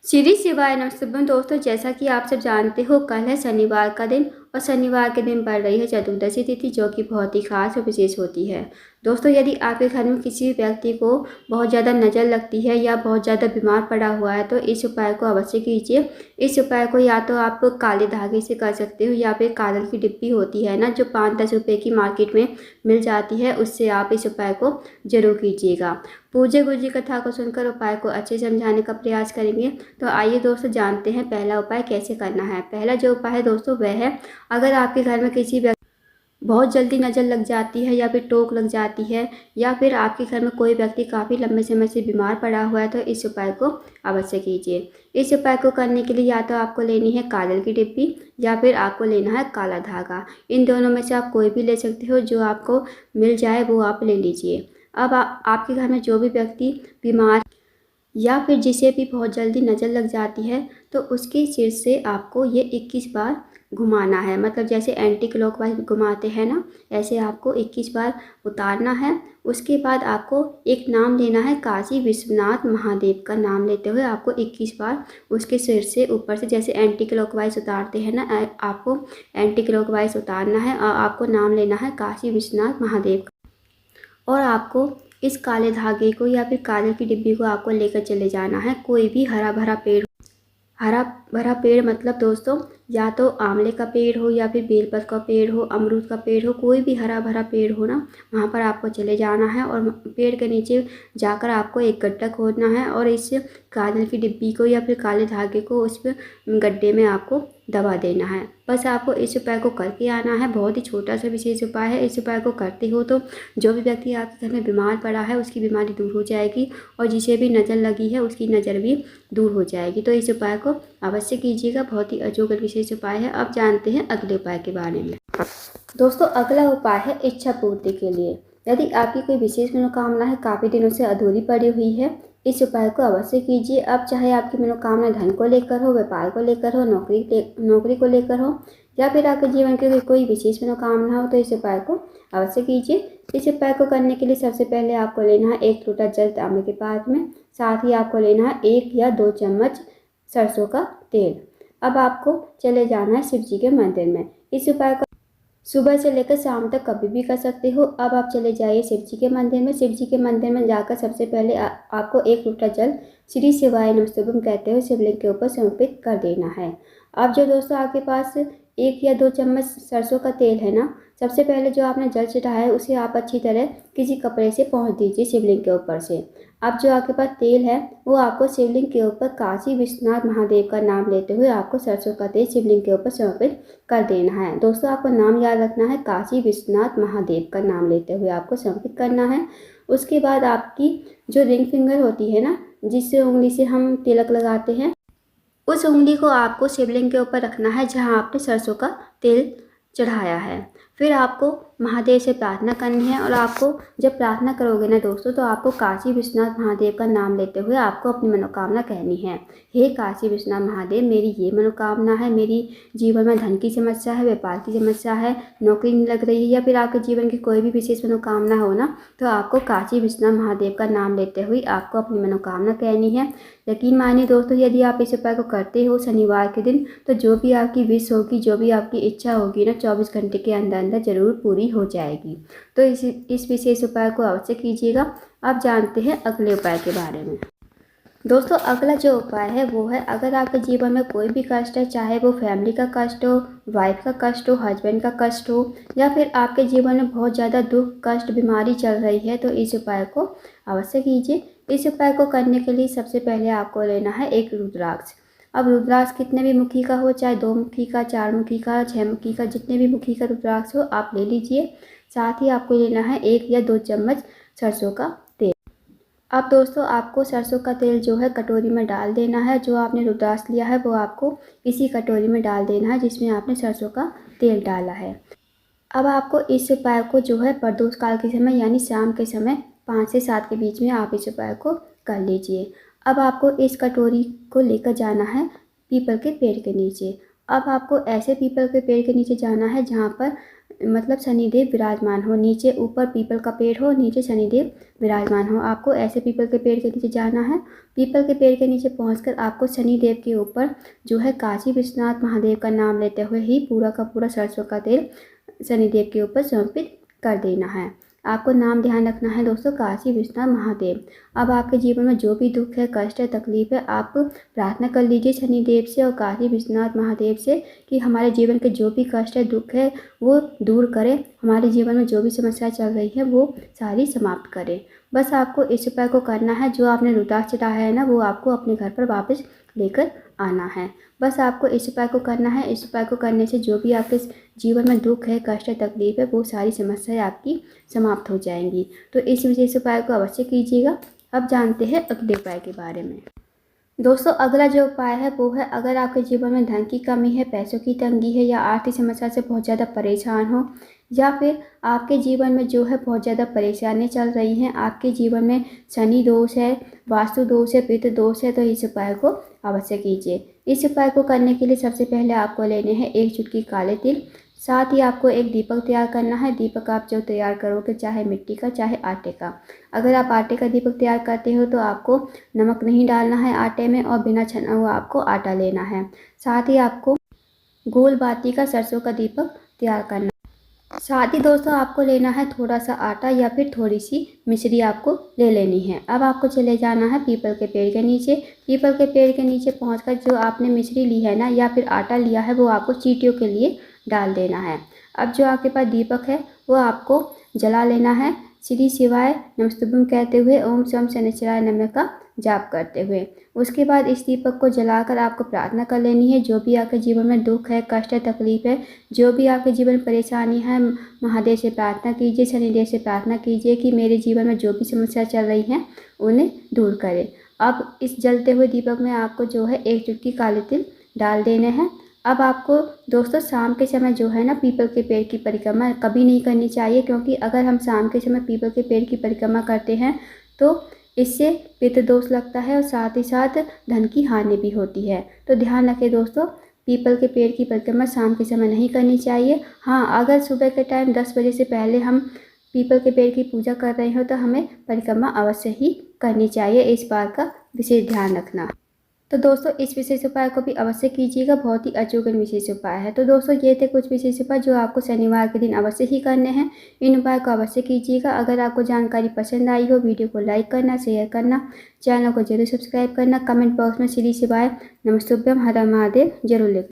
श्री शिवाय नमः दोस्तों, जैसा कि आप सब जानते हो कल है शनिवार का दिन और शनिवार के दिन पड़ रही है चतुर्दशी तिथि, जो कि बहुत ही खास और विशेष होती है। दोस्तों, यदि आपके घर में किसी व्यक्ति को बहुत ज़्यादा नज़र लगती है या बहुत ज़्यादा बीमार पड़ा हुआ है तो इस उपाय को अवश्य कीजिए। इस उपाय को या तो आप काले धागे से कर सकते हो या फिर काजल की डिब्बी होती है ना, जो 5-10 रुपये की मार्केट में मिल जाती है, उससे आप इस उपाय को जरूर कीजिएगा। पूज्य गुरु जी कथा को सुनकर उपाय को अच्छे से समझाने का प्रयास करेंगे। तो आइए दोस्तों, जानते हैं पहला उपाय कैसे करना है। पहला जो उपाय है दोस्तों वह है, अगर आपके घर में किसी व्यक्ति बहुत जल्दी नज़र लग जाती है या फिर टोक लग जाती है या फिर आपके घर में कोई व्यक्ति काफ़ी लंबे समय से बीमार पड़ा हुआ है तो इस उपाय को अवश्य कीजिए। इस उपाय को करने के लिए या तो आपको लेनी है काजल की डिब्बी या फिर आपको लेना है काला धागा। इन दोनों में से आप कोई भी ले सकते हो, जो आपको मिल जाए वो आप ले लीजिए। अब आपके घर में जो भी व्यक्ति बीमार या फिर जिसे भी बहुत जल्दी नज़र लग जाती है तो उसके सिर से आपको ये 21 बार घुमाना है। मतलब जैसे एंटी क्लॉकवाइज घुमाते हैं ना, ऐसे आपको 21 बार उतारना है। उसके बाद आपको एक नाम लेना है, काशी विश्वनाथ महादेव का नाम लेते हुए आपको 21 बार उसके सिर से ऊपर से, जैसे एंटी क्लॉकवाइज उतारते हैं ना, आपको एंटी क्लॉकवाइज उतारना है और आपको नाम लेना है काशी विश्वनाथ महादेव का। और आपको इस काले धागे को या फिर काजल की डिब्बी को आपको लेकर चले जाना है। कोई भी हरा भरा पेड़, हरा भरा पेड़ मतलब दोस्तों या तो आंवले का पेड़ हो या फिर बेलपत का पेड़ हो, अमरूद का पेड़ हो, कोई भी हरा भरा पेड़ हो ना, वहाँ पर आपको चले जाना है और पेड़ के नीचे जाकर आपको एक गड्ढा खोदना है और इस काजल की डिब्बी को या फिर काले धागे को उस गड्ढे में आपको दबा देना है। बस आपको इस उपाय को करके आना है। बहुत ही छोटा सा विशेष उपाय है। इस उपाय को करते हो तो जो भी व्यक्ति आपके घर में बीमार पड़ा है उसकी बीमारी दूर हो जाएगी और जिसे भी नज़र लगी है उसकी नज़र भी दूर हो जाएगी। तो इस उपाय को अवश्य कीजिएगा, बहुत ही अजोगर विशेष उपाय है। अब जानते हैं अगले उपाय के बारे में। दोस्तों, अगला उपाय है इच्छा पूर्ति के लिए। यदि आपकी कोई विशेष मनोकामना है, काफ़ी दिनों से अधूरी पड़ी हुई है, इस उपाय को अवश्य कीजिए। अब चाहे आपकी मनोकामना धन को लेकर हो, व्यापार को लेकर हो, नौकरी को लेकर हो या फिर आपके जीवन की कोई विशेष मनोकामना हो, तो इस उपाय को अवश्य कीजिए। इस उपाय को करने के लिए सबसे पहले आपको लेना है 1 लोटा जल तांबे के पात्र में। साथ ही आपको लेना है 1 या 2 चम्मच सरसों का तेल। अब आपको चले जाना है शिव जी के मंदिर में। इस उपाय को सुबह से लेकर शाम तक कभी भी कर सकते हो। अब आप चले जाइए शिव जी के मंदिर में। शिव जी के मंदिर में जाकर सबसे पहले आपको 1 लोटा जल श्री शिवाय नमस्तुभ्यम कहते हुए शिवलिंग के ऊपर समर्पित कर देना है। अब जो दोस्तों आपके पास 1 या 2 चम्मच सरसों का तेल है ना, सबसे पहले जो आपने जल चढ़ाया है उसे आप अच्छी तरह किसी कपड़े से पोंछ दीजिए शिवलिंग के ऊपर से। अब जो आपके पास तेल है वो आपको शिवलिंग के ऊपर काशी विश्वनाथ महादेव का नाम लेते हुए आपको सरसों का तेल शिवलिंग के ऊपर समर्पित कर देना है। दोस्तों, आपको नाम याद रखना है, काशी विश्वनाथ महादेव का नाम लेते हुए आपको समर्पित करना है। उसके बाद आपकी जो रिंग फिंगर होती है ना, जिससे उंगली से हम तिलक लगाते हैं, उस उंगली को आपको शिवलिंग के ऊपर रखना है जहां आपने सरसों का तेल चढ़ाया है। फिर आपको महादेव से प्रार्थना करनी है और आपको जब प्रार्थना करोगे ना दोस्तों, तो आपको काशी विश्वनाथ महादेव का नाम लेते हुए आपको अपनी मनोकामना कहनी है। हे काशी विश्वनाथ महादेव, मेरी ये मनोकामना है, मेरी जीवन में धन की समस्या है, व्यापार की समस्या है, नौकरी नहीं लग रही है या फिर आपके जीवन की कोई भी विशेष मनोकामना हो ना, तो आपको काशी विश्वनाथ महादेव का नाम लेते हुए आपको अपनी मनोकामना कहनी है। यकीन मानिए दोस्तों, यदि आप इस उपाय को करते हो शनिवार के दिन, तो जो भी आपकी विश होगी, जो भी आपकी इच्छा होगी ना, 24 घंटे के अंदर अंदर जरूर पूरी हो जाएगी। तो इस विशेष उपाय को अवश्य कीजिएगा। अब जानते हैं अगले उपाय के बारे में। दोस्तों, अगला जो उपाय है वो है, अगर आपके जीवन में कोई भी कष्ट है, चाहे वो फैमिली का कष्ट हो, वाइफ का कष्ट हो, हस्बैंड का कष्ट हो या फिर आपके जीवन में बहुत ज़्यादा दुख कष्ट बीमारी चल रही है, तो इस उपाय को अवश्य कीजिए। इस उपाय को करने के लिए सबसे पहले आपको लेना है 1 रुद्राक्ष। अब रुद्राक्ष कितने भी मुखी का हो, चाहे 2 मुखी का, 4 मुखी का, 6 मुखी का, जितने भी मुखी का रुद्राक्ष हो आप ले लीजिए। साथ ही आपको लेना है 1 या 2 चम्मच सरसों का तेल। अब दोस्तों, आपको सरसों का तेल जो है कटोरी में डाल देना है। जो आपने रुद्राक्ष लिया है वो आपको इसी कटोरी में डाल देना है जिसमें आपने सरसों का तेल डाला है। अब आपको इस उपाय को जो है प्रदोष काल के समय यानी शाम के समय 5 से 7 के बीच में आप इस उपाय को कर लीजिए। अब आपको इस कटोरी को लेकर जाना है पीपल के पेड़ के नीचे। अब आपको ऐसे पीपल के पेड़ के नीचे जाना है जहाँ पर मतलब शनिदेव विराजमान हो। नीचे ऊपर पीपल का पेड़ हो, नीचे शनिदेव विराजमान हो। आपको ऐसे पीपल के पेड़ के नीचे जाना है। पीपल के पेड़ के नीचे पहुंचकर आपको शनिदेव के ऊपर जो है काशी विश्वनाथ महादेव का नाम लेते हुए ही पूरा का पूरा सरसों का तेल शनिदेव के ऊपर समर्पित कर देना है। आपको नाम ध्यान रखना है दोस्तों, काशी विश्वनाथ महादेव। अब आपके जीवन में जो भी दुख है, कष्ट है, तकलीफ है, आप प्रार्थना कर लीजिए शनिदेव से और काशी विश्वनाथ महादेव से कि हमारे जीवन के जो भी कष्ट है, दुख है, वो दूर करें। हमारे जीवन में जो भी समस्या चल रही है वो सारी समाप्त करें। बस आपको इस उपाय को करना है। जो आपने रुद्राक्ष चढ़ाया है ना, वो आपको अपने घर पर वापस लेकर आना है। बस आपको इस उपाय को करना है। इस उपाय को करने से जो भी आपके जीवन में दुख है, कष्ट है, तकलीफ है, वो सारी समस्याएं आपकी समाप्त हो जाएंगी। तो इस विशेष उपाय को अवश्य कीजिएगा। अब जानते हैं अगले उपाय के बारे में। दोस्तों अगला जो उपाय है वो है, अगर आपके जीवन में धन की कमी है, पैसों की तंगी है, या आर्थिक समस्या से बहुत ज़्यादा परेशान हो, या फिर आपके जीवन में जो है बहुत ज़्यादा परेशानी चल रही हैं, आपके जीवन में शनि दोष है, वास्तु दोष है, पितृ दोष है, तो इस उपाय को अवश्य कीजिए। इस उपाय को करने के लिए सबसे पहले आपको लेने हैं 1 चुटकी काले तिल। साथ ही आपको एक दीपक तैयार करना है। दीपक आप जो तैयार करोगे, चाहे मिट्टी का चाहे आटे का। अगर आप आटे का दीपक तैयार करते हो तो आपको नमक नहीं डालना है आटे में, और बिना छना हुआ आपको आटा लेना है। साथ ही आपको गोल बाती का सरसों का दीपक तैयार करना है। साथ ही दोस्तों आपको लेना है थोड़ा सा आटा या फिर थोड़ी सी मिश्री आपको ले लेनी है। अब आपको चले जाना है पीपल के पेड़ के नीचे। पीपल के पेड़ के नीचे पहुंचकर जो आपने मिश्री ली है ना, या फिर आटा लिया है, वो आपको चींटियों के लिए डाल देना है। अब जो आपके पास दीपक है वो आपको जला लेना है। श्री शिवाय नमस्तुभ्यम कहते हुए ओम शम शनिश्चराय नमः का जाप करते हुए। उसके बाद इस दीपक को जलाकर आपको प्रार्थना कर लेनी है। जो भी आपके जीवन में दुख है, कष्ट है, तकलीफ है, जो भी आपके जीवन में परेशानी है, महादेव से प्रार्थना कीजिए, शनिदेव से प्रार्थना कीजिए कि मेरे जीवन में जो भी समस्या चल रही हैं उन्हें दूर करें। अब इस जलते हुए दीपक में आपको जो है 1 चुटकी काले तिल डाल देने हैं। अब आपको दोस्तों शाम के समय जो है ना, पीपल के पेड़ की परिक्रमा कभी नहीं करनी चाहिए, क्योंकि अगर हम शाम के समय पीपल के पेड़ की परिक्रमा करते हैं तो इससे पितृ दोष लगता है और साथ ही साथ धन की हानि भी होती है। तो ध्यान रखें दोस्तों, पीपल के पेड़ की परिक्रमा शाम के समय नहीं करनी चाहिए। हाँ, अगर सुबह के टाइम 10 बजे से पहले हम पीपल के पेड़ की पूजा कर रहे हो तो हमें परिक्रमा अवश्य ही करनी चाहिए। इस बात का विशेष ध्यान रखना। तो दोस्तों इस विशेष उपाय को भी अवश्य कीजिएगा, बहुत ही अचूक विशेष उपाय है। तो दोस्तों ये थे कुछ विशेष उपाय जो आपको शनिवार के दिन अवश्य ही करने हैं। इन उपाय को अवश्य कीजिएगा। अगर आपको जानकारी पसंद आई हो, वीडियो को लाइक करना, शेयर करना, चैनल को जरूर सब्सक्राइब करना, कमेंट बॉक्स में श्री शिवाय नमस्तुभ्यम हर हर महादेव जरूर लिखना।